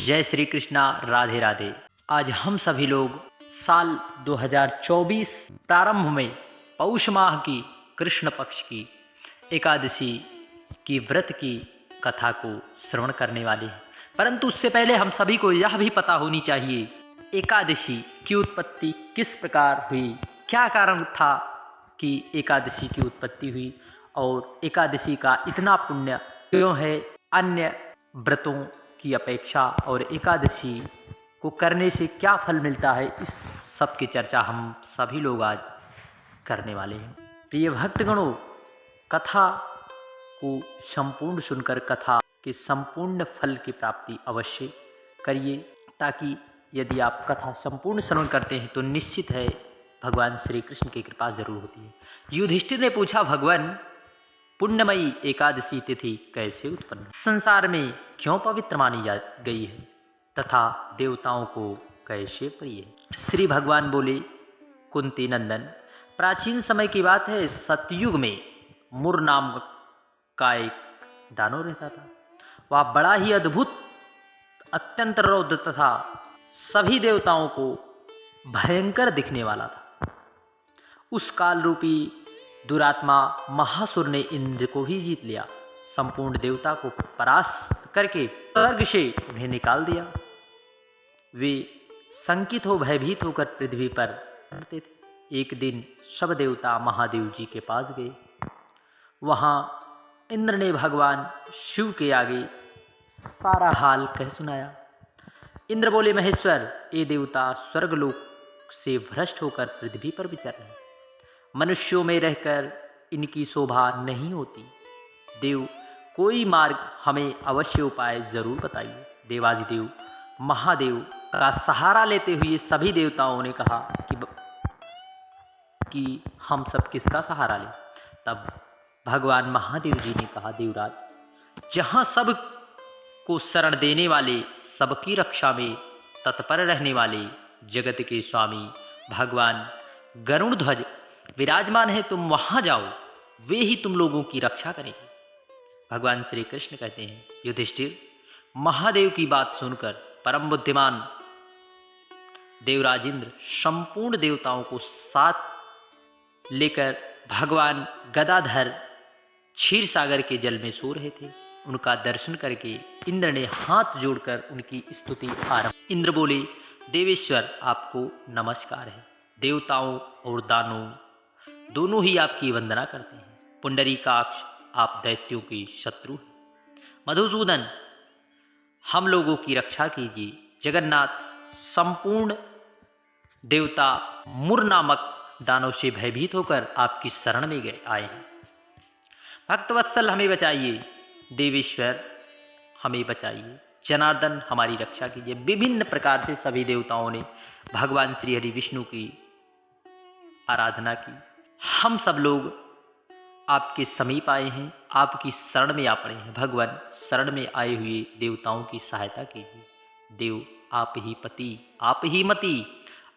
जय श्री कृष्णा, राधे राधे। आज हम सभी लोग साल 2024 प्रारंभ में पौष माह की कृष्ण पक्ष की एकादशी की व्रत की कथा को श्रवण करने वाले हैं। परंतु उससे पहले हम सभी को यह भी पता होनी चाहिए एकादशी की उत्पत्ति किस प्रकार हुई, क्या कारण था कि एकादशी की उत्पत्ति हुई और एकादशी का इतना पुण्य क्यों है अन्य व्रतों की अपेक्षा, और एकादशी को करने से क्या फल मिलता है, इस सब की चर्चा हम सभी लोग आज करने वाले हैं। प्रिय भक्तगणों, कथा को संपूर्ण सुनकर कथा के संपूर्ण फल की प्राप्ति अवश्य करिए, ताकि यदि आप कथा संपूर्ण श्रवण करते हैं तो निश्चित है भगवान श्री कृष्ण की कृपा जरूर होती है। युधिष्ठिर ने पूछा, भगवान पुण्यमयी एकादशी तिथि कैसे उत्पन्न, संसार में क्यों पवित्र मानी जा गई है तथा देवताओं को कैसे प्रिय? श्री भगवान बोले, कुंती नंदन, प्राचीन समय की बात है, सतयुग में मुर नाम का एक दानव रहता था। वह बड़ा ही अद्भुत, अत्यंत रौद्र तथा सभी देवताओं को भयंकर दिखने वाला था। उस काल रूपी दुरात्मा महासुर ने इंद्र को ही जीत लिया, संपूर्ण देवता को परास्त करके स्वर्ग से उन्हें निकाल दिया। वे संकित हो भयभीत होकर पृथ्वी पर रहते थे। एक दिन सब देवता महादेव जी के पास गए। वहां इंद्र ने भगवान शिव के आगे सारा हाल कह सुनाया। इंद्र बोले, महेश्वर, ये देवता स्वर्गलोक से भ्रष्ट होकर पृथ्वी पर विचर रहे हैं। मनुष्यों में रहकर इनकी शोभा नहीं होती। देव, कोई मार्ग हमें अवश्य उपाय जरूर बताइए। देवादिदेव महादेव का सहारा लेते हुए सभी देवताओं ने कहा कि हम सब किसका सहारा लें? तब भगवान महादेव जी ने कहा, देवराज, जहां सब को शरण देने वाले, सबकी रक्षा में तत्पर रहने वाले जगत के स्वामी भगवान गरुड़ ध्वज विराजमान है, तुम वहां जाओ, वे ही तुम लोगों की रक्षा करेंगे। भगवान श्री कृष्ण कहते हैं, युधिष्ठिर, महादेव की बात सुनकर परम बुद्धिमान देवराज इंद्र संपूर्ण देवताओं को साथ लेकर भगवान गदाधर क्षीर सागर के जल में सो रहे थे। उनका दर्शन करके इंद्र ने हाथ जोड़कर उनकी स्तुति आरंभ। इंद्र बोले, देवेश्वर, आपको नमस्कार है। देवताओं और दानों दोनों ही आपकी वंदना करते हैं। पुंडरीकाक्ष, आप दैत्यों के शत्रु हैं। मधुसूदन, हम लोगों की रक्षा कीजिए। जगन्नाथ, संपूर्ण देवता मुर नामक दानव से भयभीत होकर आपकी शरण में गए आए हैं। भक्तवत्सल, हमें बचाइए। देवेश्वर, हमें बचाइए। जनार्दन, हमारी रक्षा कीजिए। विभिन्न प्रकार से सभी देवताओं ने भगवान श्री हरि विष्णु की आराधना की। हम सब लोग आपके समीप आए हैं, आपकी शरण में आ पड़े हैं। भगवान, शरण में आए हुए देवताओं की सहायता कीजिए। देव, आप ही पति, आप ही मति,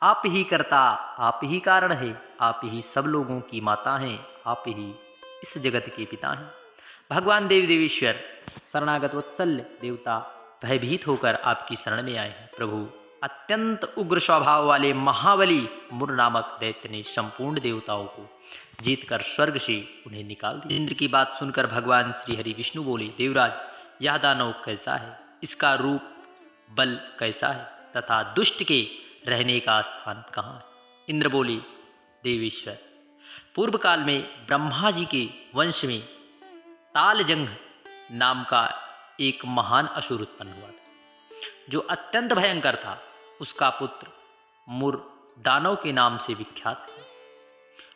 आप ही कर्ता, आप ही कारण है, आप ही सब लोगों की माता हैं, आप ही इस जगत के पिता हैं। भगवान देव देवेश्वर, शरणागत वत्सल्य देवता भयभीत होकर आपकी शरण में आए हैं। प्रभु, अत्यंत उग्र स्वभाव वाले महाबली मुर नामक दैत्य ने संपूर्ण देवताओं को जीतकर स्वर्ग से उन्हें निकाल दिया। इंद्र की बात सुनकर भगवान श्री हरि विष्णु बोले, देवराज, यह दानव कैसा है? इसका रूप बल कैसा है तथा दुष्ट के रहने का स्थान कहाँ है? इंद्र बोले, देवेश्वर, पूर्व काल में ब्रह्मा जी के वंश में तालजंघ नाम का एक महान असुर उत्पन्न हुआ था, जो अत्यंत भयंकर था। उसका पुत्र मुर दानव के नाम से विख्यात है।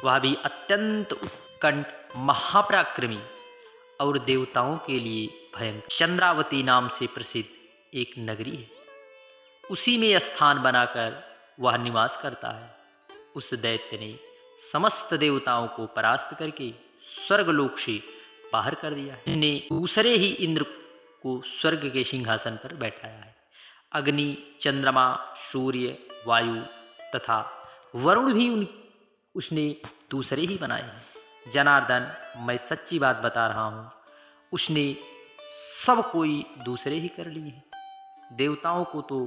वह भी अत्यंत उत्कंठ, महापराक्रमी और देवताओं के लिए भयंकर चंद्रावती नाम से प्रसिद्ध एक नगरी है। उसी में स्थान बनाकर वह निवास करता है। उस दैत्य ने समस्त देवताओं को परास्त करके स्वर्गलोक से बाहर कर दिया है। ने दूसरे ही इंद्र को स्वर्ग के सिंहासन पर बैठाया है। अग्नि, चंद्रमा, सूर्य, वायु तथा वरुण भी उसने दूसरे ही बनाए हैं। जनार्दन, मैं सच्ची बात बता रहा हूँ, उसने सब कोई दूसरे ही कर लिए हैं। देवताओं को तो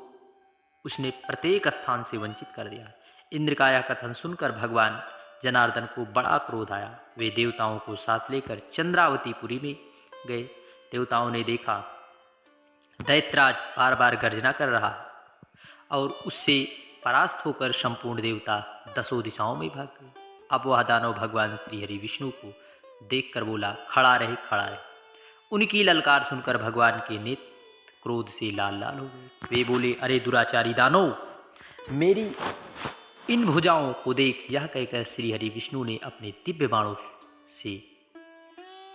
उसने प्रत्येक स्थान से वंचित कर दिया। इंद्र का यह कथन सुनकर भगवान जनार्दन को बड़ा क्रोध आया। वे देवताओं को साथ लेकर चंद्रावतीपुरी में गए। देवताओं ने देखा दैत्यराज बार बार गर्जना कर रहा है और उससे परास्त होकर संपूर्ण देवता दसों दिशाओं में भाग गए। अब वह दानव भगवान श्री हरि विष्णु को देखकर बोला, खड़ा रहे, खड़ा रहे। उनकी ललकार सुनकर भगवान के नेत्र क्रोध से लाल लाल हो गए। वे बोले, अरे दुराचारी दानव, मेरी इन भुजाओं को देख। यह कहकर श्री हरि विष्णु ने अपने दिव्य बाणों से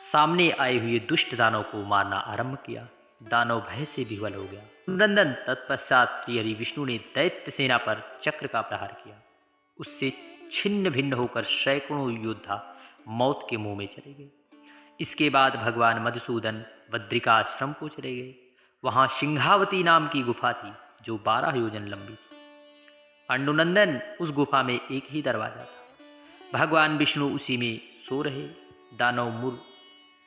सामने आए हुए दुष्ट दानव को मारना आरंभ किया। दानव भय से विह्वल हो गया। नंदन तत्पश्चात श्री हरि विष्णु ने दैत्य सेना पर चक्र का प्रहार किया। उससे छिन्न भिन्न होकर सैकड़ों योद्धा मौत के मुंह में चले गए। इसके बाद भगवान मधुसूदन बद्रिका आश्रम को चले गए। वहां सिंहावती नाम की गुफा थी जो 12 योजन लंबी थी। पांडुनंदन, उस गुफा में एक ही दरवाजा था। भगवान विष्णु उसी में सो रहे। दानव मुर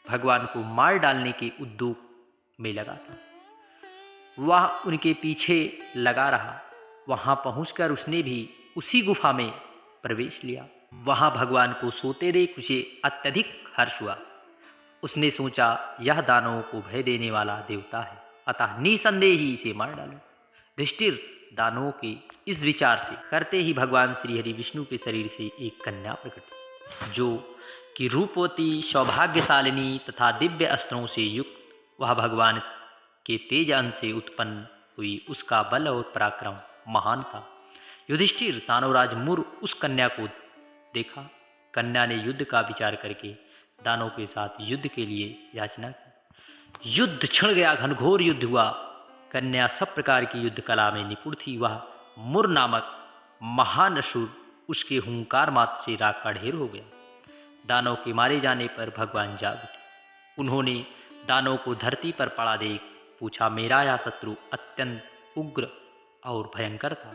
भगवान को मार डालने के उद्योग में लगा था। वह उनके पीछे लगा रहा। वहां पहुंचकर उसने भी उसी गुफा में प्रवेश लिया। वहां भगवान को सोते देख उसे अत्यधिक हर्ष हुआ। उसने सोचा, यह दानवों को भय देने वाला देवता है, अतः निसंदेह ही इसे मार डालो। युधिष्ठिर, दानवों के इस विचार से करते ही भगवान श्री हरि विष्णु के शरीर से एक कन्या प्रकट हुई, जो कि रूपवती, सौभाग्यशालिनी तथा दिव्य अस्त्रों से युक्त। वह भगवान के तेज अंश से उत्पन्न हुई। उसका बल और पराक्रम महान था। युधिष्ठिर, दानवराज मुर उस कन्या को देखा। कन्या ने युद्ध का विचार करके दानव के साथ युद्ध के लिए याचना की। युद्ध छिड़ गया, घनघोर युद्ध हुआ। कन्या सब प्रकार की युद्ध कला में निपुण थी। वह मुर नामक महान असुर उसके हुंकार मात्र से राग का ढेर हो गया। दानव के मारे जाने पर भगवान जाग उठे। उन्होंने दानव को धरती पर पड़ा देख पूछा, मेरा यह शत्रु अत्यंत उग्र और भयंकर था,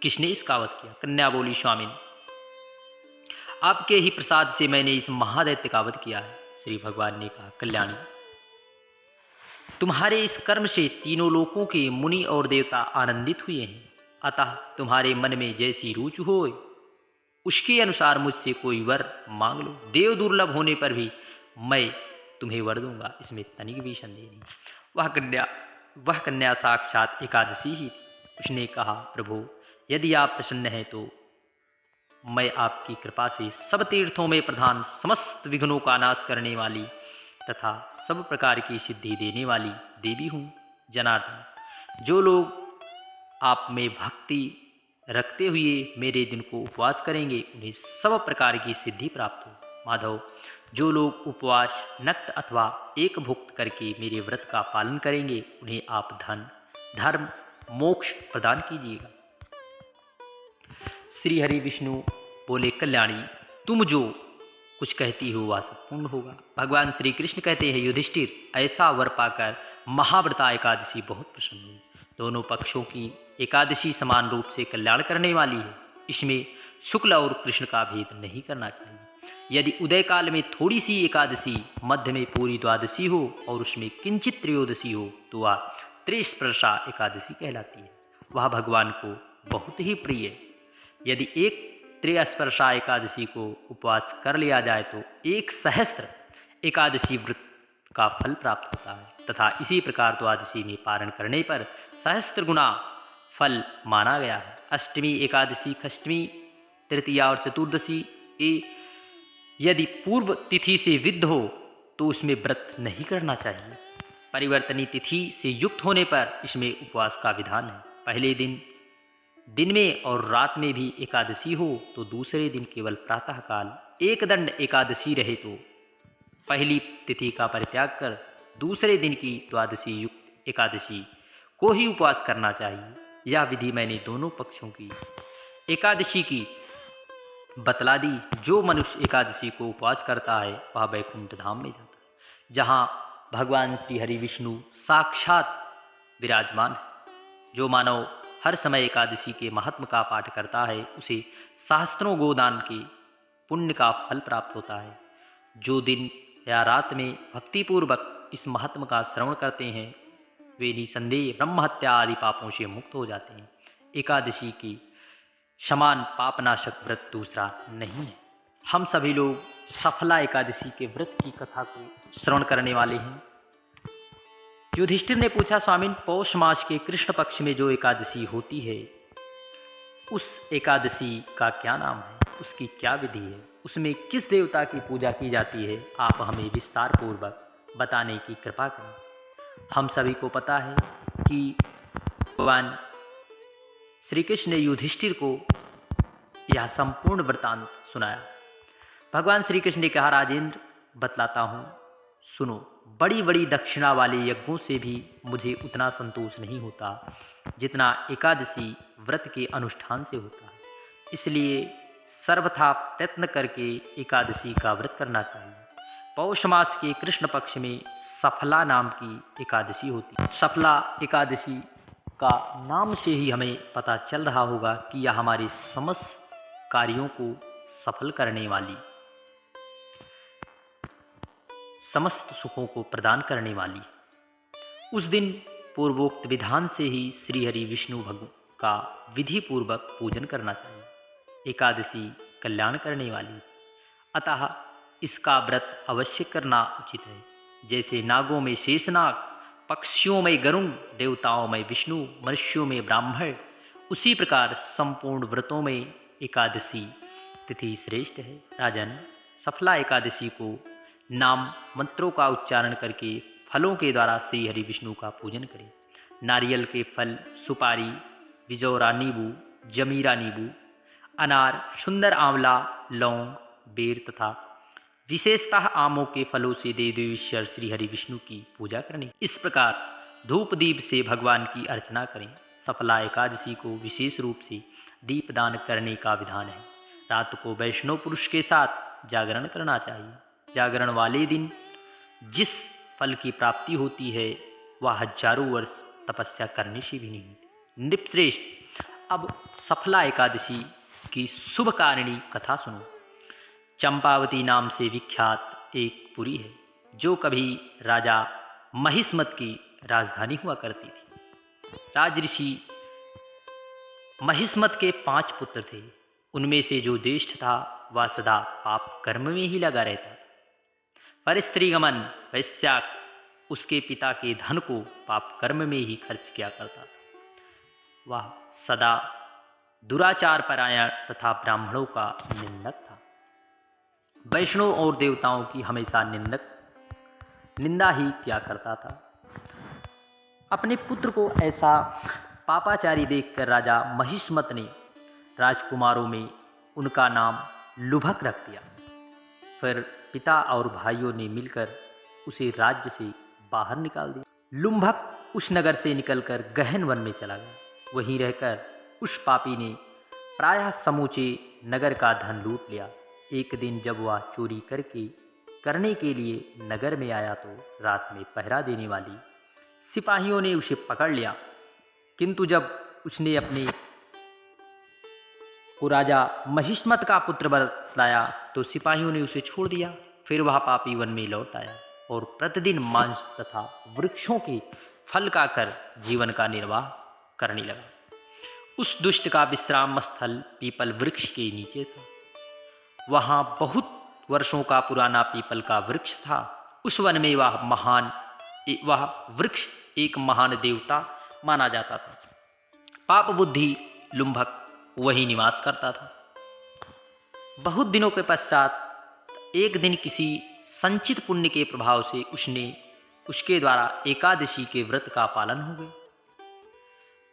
किसने इसका वध किया? कन्या बोली, स्वामिन, आपके ही प्रसाद से मैंने इस महादैत्य का वध किया है। श्री भगवान ने कहा, कल्याणी, तुम्हारे इस कर्म से तीनों लोकों के मुनि और देवता आनंदित हुए हैं। अतः तुम्हारे मन में जैसी रुचि हो उसके अनुसार मुझसे कोई वर मांग लो। देव दुर्लभ होने पर भी मैं तुम्हें वर दूंगा, इसमें तनिक भी संदेह नहीं। वह कन्या साक्षात एकादशी ही थी। उसने कहा, प्रभु, यदि आप प्रसन्न हैं तो मैं आपकी कृपा से सब तीर्थों में प्रधान, समस्त विघ्नों का नाश करने वाली तथा सब प्रकार की सिद्धि देने वाली देवी हूँ। जनार्दन, जो लोग आप में भक्ति रखते हुए मेरे दिन को उपवास करेंगे उन्हें सब प्रकार की सिद्धि प्राप्त हो। माधव, जो लोग उपवास, नक्त अथवा एक भुक्त करके मेरे व्रत का पालन करेंगे उन्हें आप धन, धर्म, मोक्ष प्रदान कीजिएगा। श्री हरि विष्णु बोले, कल्याणी, तुम जो कुछ कहती हो वह सब पूर्ण होगा। भगवान श्री कृष्ण कहते हैं, युधिष्ठिर, ऐसा वर पाकर महाव्रता एकादशी बहुत प्रसन्न हुई। दोनों पक्षों की एकादशी समान रूप से कल्याण करने वाली है। इसमें शुक्ल और कृष्ण का भेद नहीं करना चाहिए। यदि उदय काल में थोड़ी सी एकादशी, मध्य में पूरी द्वादशी हो और उसमें किंचित त्रयोदशी हो तो वह त्रिस्पर्शा एकादशी कहलाती है। वह भगवान को बहुत ही प्रिय है। यदि एक त्रिस्पर्शा एकादशी को उपवास कर लिया जाए तो 1 सहस्त्र एकादशी व्रत का फल प्राप्त होता है तथा इसी प्रकार द्वादशी में पारण करने पर सहस्त्र गुना फल माना गया है। अष्टमी, एकादशी, षष्ठी, तृतीया और चतुर्दशी यदि पूर्व तिथि से विद्ध हो तो उसमें व्रत नहीं करना चाहिए। परिवर्तनी तिथि से युक्त होने पर इसमें उपवास का विधान है। पहले दिन में और रात में भी एकादशी हो तो दूसरे दिन केवल प्रातःकाल एक दंड एकादशी रहे तो पहली तिथि का परित्याग कर दूसरे दिन की द्वादशी युक्त एकादशी को ही उपवास करना चाहिए। यह विधि मैंने दोनों पक्षों की एकादशी की बतला दी। जो मनुष्य एकादशी को उपवास करता है वह वैकुंठ धाम में जाता है, जहाँ भगवान श्री हरि विष्णु साक्षात विराजमान है। जो मानव हर समय एकादशी के महात्म का पाठ करता है उसे सहस्त्रों गोदान के पुण्य का फल प्राप्त होता है। जो दिन या रात में भक्तिपूर्वक इस महात्म का श्रवण करते हैं वे निसंदेह ब्रह्म हत्या आदि पापों से मुक्त हो जाते हैं। एकादशी की समान पापनाशक व्रत दूसरा नहीं है। हम सभी लोग सफला एकादशी के व्रत की कथा को श्रवण करने वाले हैं। युधिष्ठिर ने पूछा, स्वामी, पौष मास के कृष्ण पक्ष में जो एकादशी होती है, उस एकादशी का क्या नाम है, उसकी क्या विधि है, उसमें किस देवता की पूजा की जाती है, आप हमें विस्तार पूर्वक बताने की कृपा करें। हम सभी को पता है कि भगवान श्री कृष्ण ने युधिष्ठिर को यह संपूर्ण वृत्तांत सुनाया। भगवान श्री कृष्ण ने कहा, राजेंद्र, बतलाता हूँ, सुनो। बड़ी बड़ी दक्षिणा वाले यज्ञों से भी मुझे उतना संतोष नहीं होता जितना एकादशी व्रत के अनुष्ठान से होता है। इसलिए सर्वथा प्रयत्न करके एकादशी का व्रत करना चाहिए। पौष मास के कृष्ण पक्ष में सफला नाम की एकादशी होती है। सफला एकादशी का नाम से ही हमें पता चल रहा होगा कि यह हमारे समस्त कार्यों को सफल करने वाली, समस्त सुखों को प्रदान करने वाली। उस दिन पूर्वोक्त विधान से ही श्री हरि विष्णु भगवान का विधि पूर्वक पूजन करना चाहिए। एकादशी कल्याण करने वाली, अतः इसका व्रत अवश्य करना उचित है। जैसे नागों में शेषनाग, पक्षियों में गरुण, देवताओं में विष्णु, मनुष्यों में ब्राह्मण, उसी प्रकार संपूर्ण व्रतों में एकादशी तिथि श्रेष्ठ है। राजन, सफला एकादशी को नाम मंत्रों का उच्चारण करके फलों के द्वारा श्री हरि विष्णु का पूजन करें। नारियल के फल, सुपारी, बिजौरा नींबू, जमीरा नींबू, अनार, सुंदर आंवला, लौंग, बेर तथा विशेषतः आमों के फलों से देवीश्वर श्री हरि विष्णु की पूजा करनी। इस प्रकार धूप दीप से भगवान की अर्चना करें। सफला एकादशी को विशेष रूप से दीपदान करने का विधान है। रात को वैष्णव पुरुष के साथ जागरण करना चाहिए। जागरण वाले दिन जिस फल की प्राप्ति होती है वह हजारों वर्ष तपस्या करने से भी नहीं होती। नृपश्रेष्ठ, अब सफला एकादशी की शुभकारिणी कथा सुनो। चंपावती नाम से विख्यात एक पुरी है जो कभी राजा महिष्मत की राजधानी हुआ करती थी। राजऋषि महिष्मत के 5 पुत्र थे। उनमें से जो ज्येष्ठ था वह सदा पाप कर्म में ही लगा रहता था। पर स्त्रीगमन वैश्याक उसके पिता के धन को पाप कर्म में ही खर्च किया करता था। वह सदा दुराचार परायण तथा ब्राह्मणों का निंदक था। वैष्णव और देवताओं की हमेशा निंदा ही किया करता था। अपने पुत्र को ऐसा पापाचारी देखकर राजा महिष्मत ने राजकुमारों में उनका नाम लुभक रख दिया। फिर पिता और भाइयों ने मिलकर उसे राज्य से बाहर निकाल दिया। लुम्भक उस नगर से निकलकर गहन वन में चला गया। वहीं रहकर उस पापी ने प्रायः समूचे नगर का धन लूट लिया। एक दिन जब वह चोरी करने के लिए नगर में आया तो रात में पहरा देने वाली सिपाहियों ने उसे पकड़ लिया। किंतु जब उसने अपने को राजा महिष्मत का पुत्र बतलाया तो सिपाहियों ने उसे छोड़ दिया। फिर वह पापी वन में लौट आया और प्रतिदिन मांस तथा वृक्षों के फल खाकर जीवन का निर्वाह करने लगा। उस दुष्ट का विश्राम स्थल पीपल वृक्ष के नीचे था। वहाँ बहुत वर्षों का पुराना पीपल का वृक्ष था। उस वन में वह वृक्ष एक महान देवता माना जाता था। पाप बुद्धि लुम्भक वही निवास करता था। बहुत दिनों के पश्चात एक दिन किसी संचित पुण्य के प्रभाव से उसके द्वारा एकादशी के व्रत का पालन हो गया।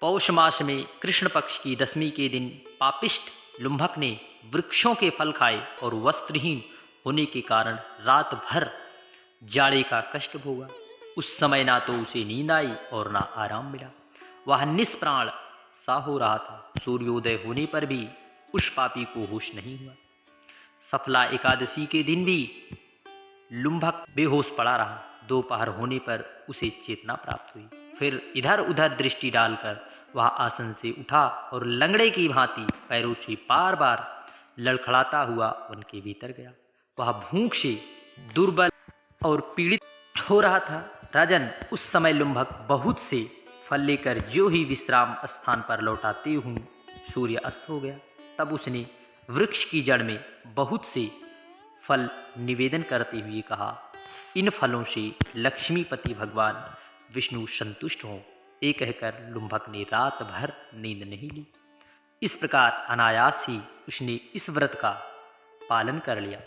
पौष मास में कृष्ण पक्ष की 10वीं के दिन पापिष्ट लुम्भक ने वृक्षों के फल खाए और वस्त्रहीन होने के कारण रात भर जाड़े का कष्ट भोगा। उस समय ना तो उसे नींद आई और ना आराम मिला। वह निष्प्राण सा हो रहा था। सूर्योदय होने पर भी उस पापी को होश नहीं हुआ। सफला एकादशी के दिन भी लुम्भक बेहोश पड़ा रहा। दोपहर होने पर उसे चेतना प्राप्त हुई। फिर इधर उधर दृष्टि डालकर वह आसन से उठा और लंगड़े की भांति पैरों से बार बार लड़खड़ाता हुआ वन के भीतर गया। वह भूख से दुर्बल और पीड़ित हो रहा था। राजन, उस समय लुम्भक बहुत से फल लेकर जो ही विश्राम स्थान पर लौटाते हूँ सूर्य अस्त हो गया। तब उसने वृक्ष की जड़ में बहुत से फल निवेदन करते हुए कहा, इन फलों से लक्ष्मीपति भगवान विष्णु संतुष्ट हों। ये कहकर लुम्भक ने रात भर नींद नहीं ली। इस प्रकार अनायास ही उसने इस व्रत का पालन कर लिया।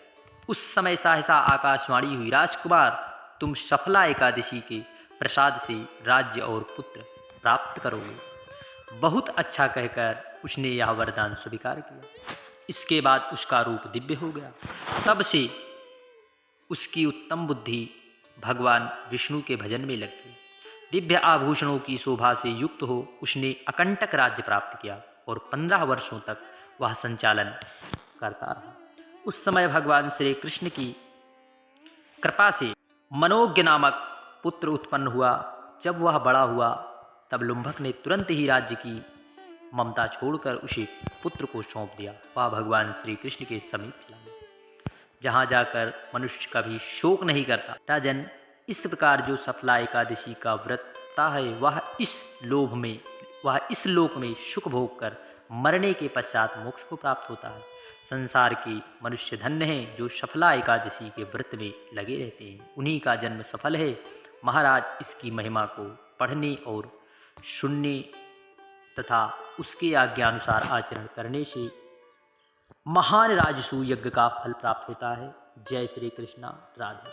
उस समय सहसा आकाशवाणी हुई, राजकुमार, तुम सफला एकादशी के प्रसाद से राज्य और पुत्र प्राप्त करोगे। बहुत अच्छा कहकर उसने यह वरदान स्वीकार किया। इसके बाद उसका रूप दिव्य हो गया। तब से उसकी उत्तम बुद्धि भगवान विष्णु के भजन में लग गई। दिव्य आभूषणों की शोभा से युक्त हो उसने अकंटक राज्य प्राप्त किया और 15 वर्षों तक वह संचालन करता रहा। उस समय भगवान श्री कृष्ण की कृपा से मनोज्ञ नामक पुत्र उत्पन्न हुआ। जब वह बड़ा हुआ तब लुम्भक ने तुरंत ही राज्य की ममता छोड़कर उसे पुत्र को सौंप दिया। वह भगवान श्री कृष्ण के समीप चला गया, जहाँ जाकर मनुष्य कभी शोक नहीं करता। राजन, इस प्रकार जो सफला एकादशी का व्रत है वह इस लोक में सुख भोग कर मरने के पश्चात मोक्ष को प्राप्त होता है। संसार के मनुष्य धन्य हैं जो सफला एकादशी के व्रत में लगे रहते हैं, उन्हीं का जन्म सफल है। महाराज, इसकी महिमा को पढ़ने और सुनने तथा उसके आज्ञानुसार आचरण करने से महान राजसूय यज्ञ का फल प्राप्त होता है। जय श्री कृष्णा। राधे।